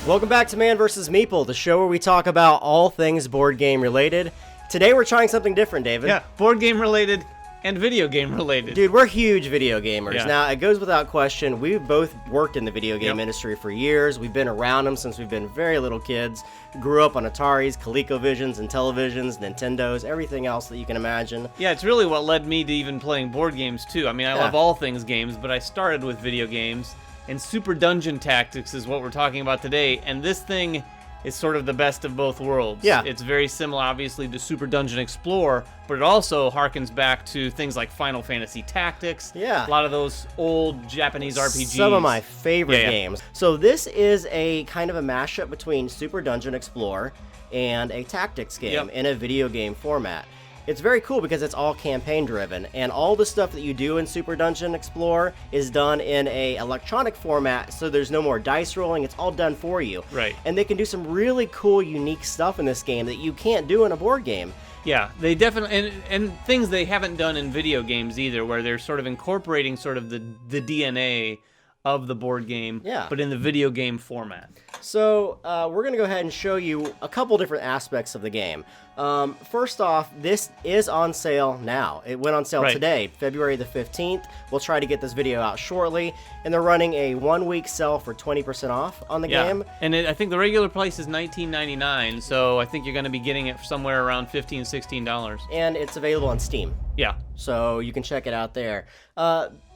Welcome back to Man vs. Meeple, the show where we talk about all things board game related. Today we're trying something different, David. Yeah, board game related and video game related. Dude, we're huge video gamers. Yeah. Now, it goes without question, we've both worked in the video game industry for years. We've been around them since we've been very little kids. Grew up on Ataris, ColecoVisions, and televisions, Nintendos, everything else that you can imagine. Yeah, it's really what led me to even playing board games, too. I mean, I love all things games, but I started with video games. And Super Dungeon Tactics is what we're talking about today, and this thing is sort of the best of both worlds. Yeah. It's very similar, obviously, to Super Dungeon Explorer, but it also harkens back to things like Final Fantasy Tactics. Yeah. A lot of those old Japanese RPGs. Some of my favorite games. So this is a kind of a mashup between Super Dungeon Explorer and a tactics game in a video game format. It's very cool because it's all campaign driven, and all the stuff that you do in Super Dungeon Explorer is done in a electronic format, so there's no more dice rolling. It's all done for you. Right. And they can do some really cool, unique stuff in this game that you can't do in a board game. Yeah, they definitely, and things they haven't done in video games either, where they're sort of incorporating sort of the DNA of the board game, but in the video game format. So we're going to go ahead and show you a couple different aspects of the game. First off, this is on sale now. It went on sale today, February the 15th. We'll try to get this video out shortly. And they're running a 1-week sale for 20% off on the game. And I think the regular price is $19.99, so I think you're going to be getting it somewhere around $15, $16. And it's available on Steam. Yeah. So you can check it out there.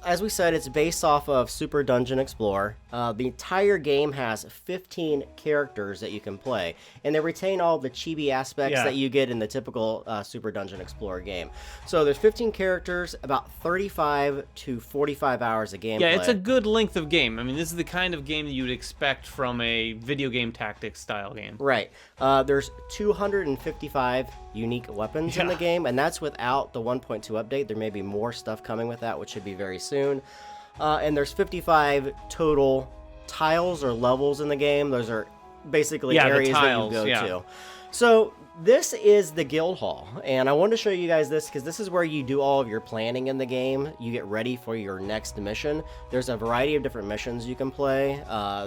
As we said, it's based off of Super Dungeon Explorer. The entire game has 15 characters that you can play, and they retain all the chibi aspects that you get in the typical Super Dungeon Explorer game. So there's 15 characters, about 35 to 45 hours of gameplay. Yeah, it's a good length of game. I mean, this is the kind of game that you would expect from a video game tactics style game. Right. There's 255 unique weapons in the game, and that's without the 1.2 update. There may be more stuff coming with that, which should be very soon. And there's 55 total tiles or levels in the game. Those are basically areas tiles, that you go to. So this is the guild hall, and I wanted to show you guys this because this is where you do all of your planning in the game. You get ready for your next mission. There's a variety of different missions you can play.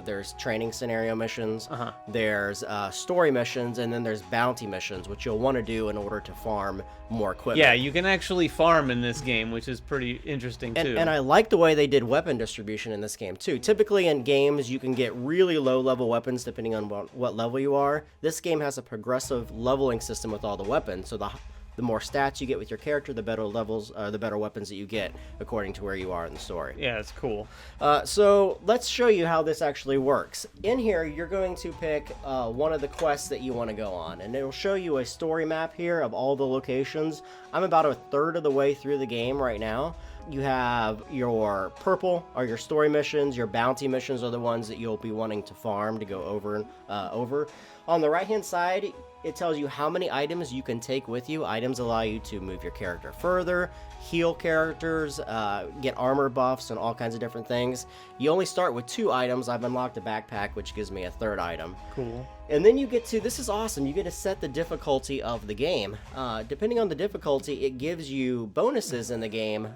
There's training scenario missions, there's story missions, and then there's bounty missions, which you'll want to do in order to farm more equipment. Yeah, you can actually farm in this game, which is pretty interesting too. And I like the way they did weapon distribution in this game too. Typically in games, you can get really low level weapons depending on what level you are. This game has a progressive leveling system with all the weapons, so the more stats you get with your character, the better levels, the better weapons that you get according to where you are in the story. Yeah, it's cool. So let's show you how this actually works. In here, you're going to pick one of the quests that you want to go on, and it'll show you a story map here of all the locations. I'm about a third of the way through the game right now. You have your purple are your story missions. Your bounty missions are the ones that you'll be wanting to farm to go over. On the right-hand side, it tells you how many items you can take with you. Items allow you to move your character further, heal characters, get armor buffs, and all kinds of different things. You only start with 2 items. I've unlocked a backpack, which gives me a 3rd item. Cool. And then you get to, this is awesome, you get to set the difficulty of the game. Depending on the difficulty, it gives you bonuses in the game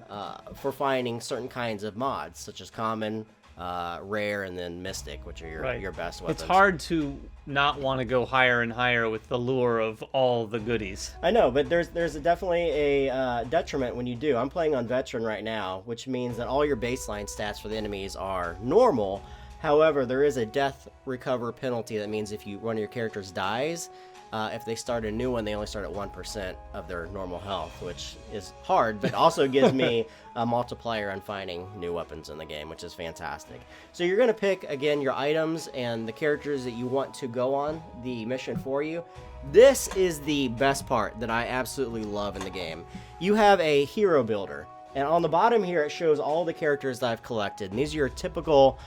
for finding certain kinds of mods, such as common, rare, and then mystic, which are your best weapons. It's hard to not want to go higher and higher with the lure of all the goodies. I know, but there's definitely a detriment when you do. I'm playing on veteran right now, which means that all your baseline stats for the enemies are normal. However, there is a death recover penalty. That means if one of your characters dies, if they start a new one, they only start at 1% of their normal health, which is hard, but also gives me a multiplier on finding new weapons in the game, which is fantastic. So you're going to pick, again, your items and the characters that you want to go on the mission for you. This is the best part that I absolutely love in the game. You have a hero builder, and on the bottom here, it shows all the characters that I've collected, and these are your typical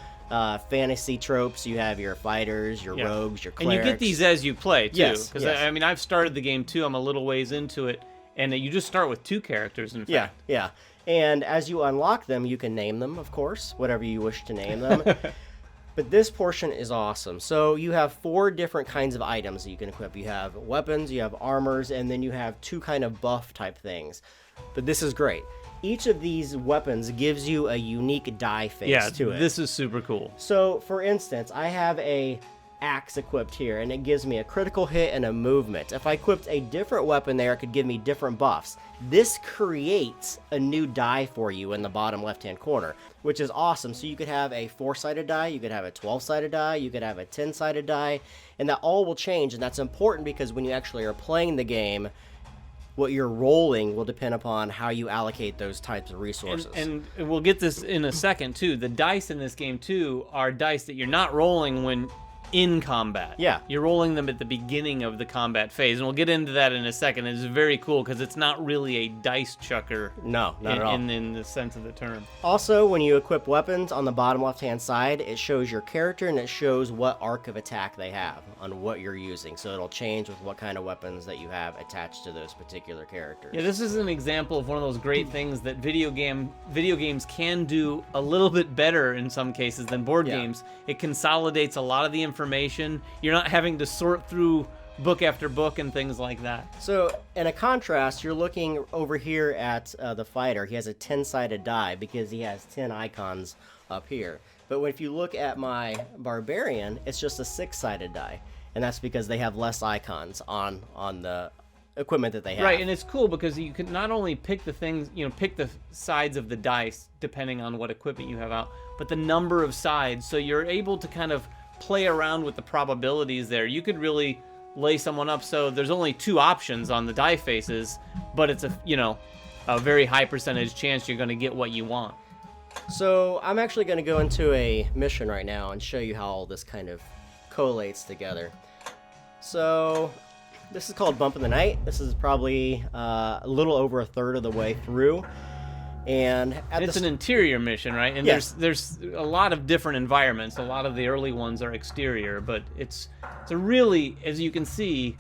fantasy tropes. You have your fighters, your rogues, your clerics. And you get these as you play, too. Yes, because, I mean, I've started the game, too. I'm a little ways into it. And you just start with 2 characters, in fact. Yeah. And as you unlock them, you can name them, of course, whatever you wish to name them. But this portion is awesome. So you have 4 different kinds of items that you can equip. You have weapons, you have armors, and then you have 2 kind of buff type things. But this is great. Each of these weapons gives you a unique die face to it. This is super cool. So, for instance, I have a axe equipped here, and it gives me a critical hit and a movement. If I equipped a different weapon there, it could give me different buffs. This creates a new die for you in the bottom left-hand corner, which is awesome. So you could have a 4-sided die, you could have a 12-sided die, you could have a 10-sided die, and that all will change, and that's important because when you actually are playing the game, what you're rolling will depend upon how you allocate those types of resources. And we'll get this in a second, too. The dice in this game, too, are dice that you're not rolling when in combat. Yeah. You're rolling them at the beginning of the combat phase, and we'll get into that in a second. It's very cool because it's not really a dice chucker. No, not at all. In the sense of the term. Also, when you equip weapons on the bottom left-hand side, it shows your character and it shows what arc of attack they have on what you're using. So it'll change with what kind of weapons that you have attached to those particular characters. Yeah, this is an example of one of those great things that video games can do a little bit better in some cases than board games. It consolidates a lot of the information. You're not having to sort through book after book and things like that. So, in a contrast, you're looking over here at the fighter. He has a 10-sided die because he has 10 icons up here. But if you look at my barbarian, it's just a 6-sided die. And that's because they have less icons on the equipment that they have. Right, and it's cool because you can not only pick the things, pick the sides of the dice depending on what equipment you have out, but the number of sides. So you're able to kind of play around with the probabilities there. You could really lay someone up so there's only 2 options on the die faces, but it's a very high percentage chance you're going to get what you want. So I'm actually going to go into a mission right now and show you how all this kind of collates together. So this is called Bump in the Night. This is probably a little over a third of the way through. And it's an interior mission, right? And yes. there's a lot of different environments. A lot of the early ones are exterior, but it's a really, as you can see,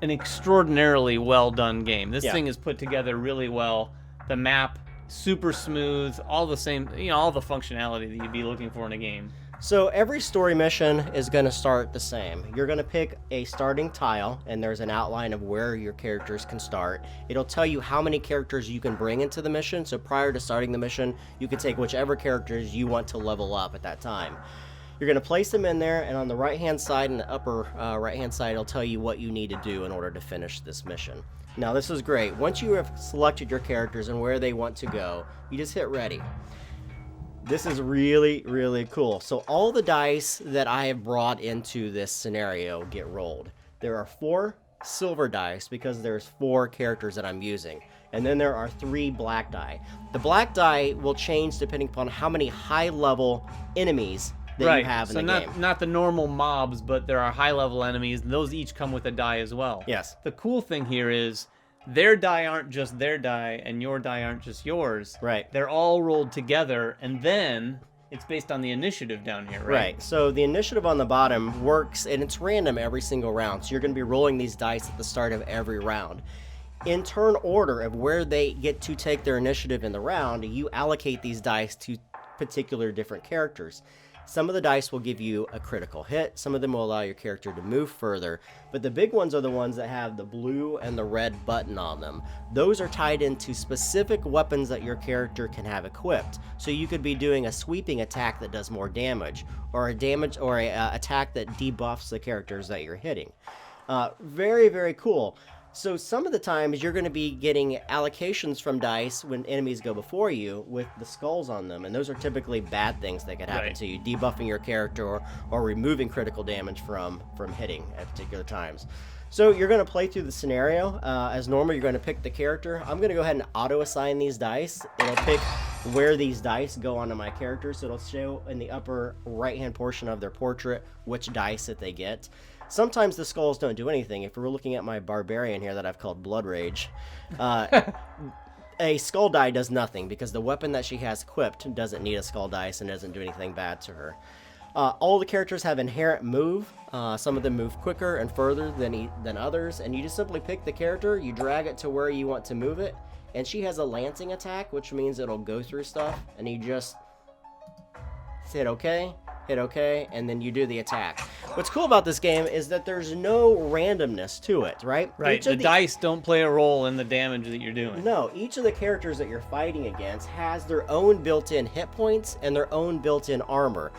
an extraordinarily well done game. This thing is put together really well. The map, super smooth, all the same, all the functionality that you'd be looking for in a game. So every story mission is going to start the same. You're going to pick a starting tile, and there's an outline of where your characters can start. It'll tell you how many characters you can bring into the mission, so prior to starting the mission, you can take whichever characters you want to level up at that time. You're going to place them in there, and on the right-hand side and the upper right-hand side, it'll tell you what you need to do in order to finish this mission. Now, this is great. Once you have selected your characters and where they want to go, you just hit ready. This is really, really cool. So all the dice that I have brought into this scenario get rolled. There are 4 silver dice because there's 4 characters that I'm using. And then there are 3 black die. The black die will change depending upon how many high-level enemies that you have in the game. So not the normal mobs, but there are high-level enemies, and those each come with a die as well. Yes. The cool thing here is their die aren't just their die, and your die aren't just yours. Right. They're all rolled together, and then it's based on the initiative down here, right? Right. So the initiative on the bottom works, and it's random every single round. So you're going to be rolling these dice at the start of every round. In turn order of where they get to take their initiative in the round, you allocate these dice to particular different characters. Some of the dice will give you a critical hit. Some of them will allow your character to move further. But the big ones are the ones that have the blue and the red button on them. Those are tied into specific weapons that your character can have equipped. So you could be doing a sweeping attack that does more damage, or a attack that debuffs the characters that you're hitting. Very, very cool. So some of the times you're going to be getting allocations from dice when enemies go before you with the skulls on them, and those are typically bad things that could happen to you, debuffing your character or removing critical damage from hitting at particular times. So you're going to play through the scenario. As normal, you're going to pick the character. I'm going to go ahead and auto-assign these dice. It'll pick where these dice go onto my character, so it'll show in the upper right-hand portion of their portrait which dice that they get. Sometimes the skulls don't do anything. If we're looking at my barbarian here that I've called Blood Rage, a skull die does nothing because the weapon that she has equipped doesn't need a skull dice and doesn't do anything bad to her. All the characters have inherent move. Some of them move quicker and further than others, and you just simply pick the character, you drag it to where you want to move it, and she has a lancing attack, which means it'll go through stuff, and you just hit OK, and then you do the attack. What's cool about this game is that there's no randomness to it, right? Right, the dice don't play a role in the damage that you're doing. No, each of the characters that you're fighting against has their own built-in hit points and their own built-in armor.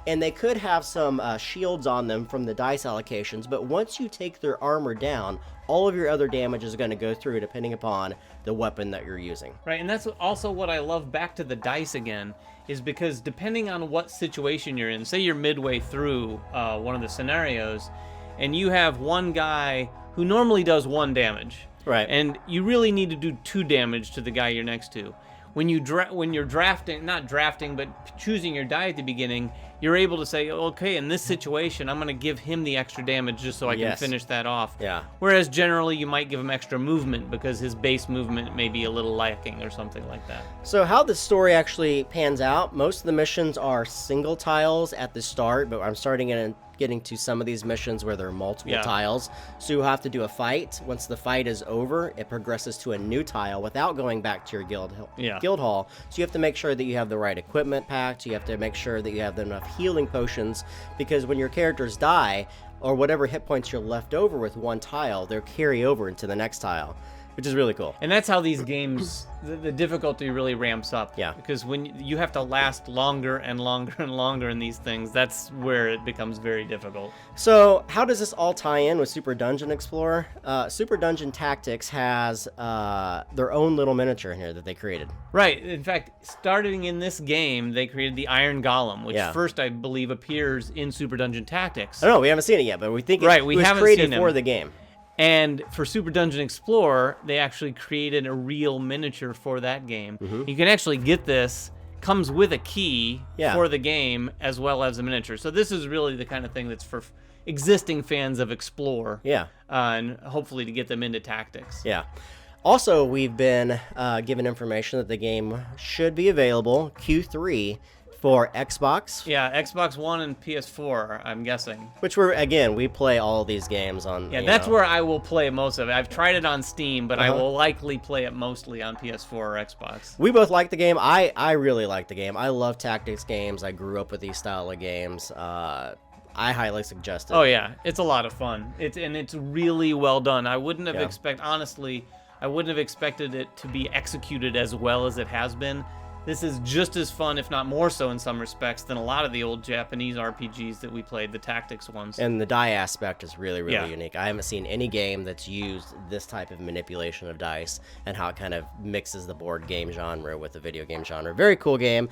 and they could have some shields on them from the dice allocations, but once you take their armor down, all of your other damage is going to go through depending upon the weapon that you're using. Right, and that's also what I love, back to the dice again, is because depending on what situation you're in, say you're midway through one of the scenarios, and you have one guy who normally does 1 damage, right, and you really need to do 2 damage to the guy you're next to. When you're drafting, not drafting, but choosing your die at the beginning, you're able to say, okay, in this situation, I'm going to give him the extra damage just so I can finish that off. Yeah. Whereas generally, you might give him extra movement because his base movement may be a little lacking or something like that. So how the story actually pans out, most of the missions are single tiles at the start, but I'm starting in getting to some of these missions where there are multiple tiles. So you have to do a fight. Once the fight is over, it progresses to a new tile without going back to your guild hall. So you have to make sure that you have the right equipment packed. You have to make sure that you have enough healing potions, because when your characters die, or whatever hit points you're left over with one tile, they'll carry over into the next tile, which is really cool. And that's how these games, the difficulty really ramps up. Yeah. Because when you have to last longer and longer and longer in these things, that's where it becomes very difficult. So how does this all tie in with Super Dungeon Explorer? Super Dungeon Tactics has their own little miniature in here that they created. Right. In fact, starting in this game, they created the Iron Golem, which first, I believe, appears in Super Dungeon Tactics. I don't know, we haven't seen it yet, but we think it was created for the game. And for Super Dungeon Explorer, they actually created a real miniature for that game. You can actually get this, comes with a key for the game, as well as a miniature. So this is really the kind of thing that's for existing fans of Explore. And hopefully to get them into Tactics. Also, we've been given information that the game should be available Q3 for Xbox. Xbox One and PS4, I'm guessing. Which we play all these games on. That's where I will play most of it. I've tried it on Steam, but I will likely play it mostly on PS4 or Xbox. We both like the game. I really like the game. I love tactics games. I grew up with these style of games. I highly suggest it. Oh yeah, it's a lot of fun. It's really well done. I wouldn't have honestly, I wouldn't have expected it to be executed as well as it has been. This is just as fun, if not more so in some respects, than a lot of the old Japanese RPGs that we played, the tactics ones. And the die aspect is really, really unique. I haven't seen any game that's used this type of manipulation of dice and how it kind of mixes the board game genre with the video game genre. Very cool game.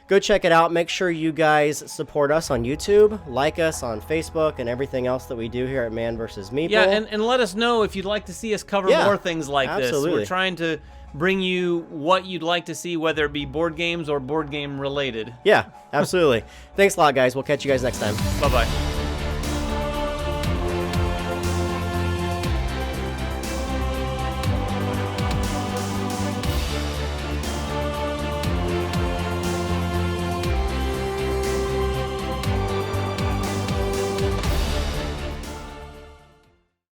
Go check it out. Make sure you guys support us on YouTube, like us on Facebook, and everything else that we do here at Man vs. Meeple. Yeah, and let us know if you'd like to see us cover more things like this. We're trying to bring you what you'd like to see, whether it be board games or board game related. Yeah, absolutely. Thanks a lot, guys. We'll catch you guys next time. Bye-bye.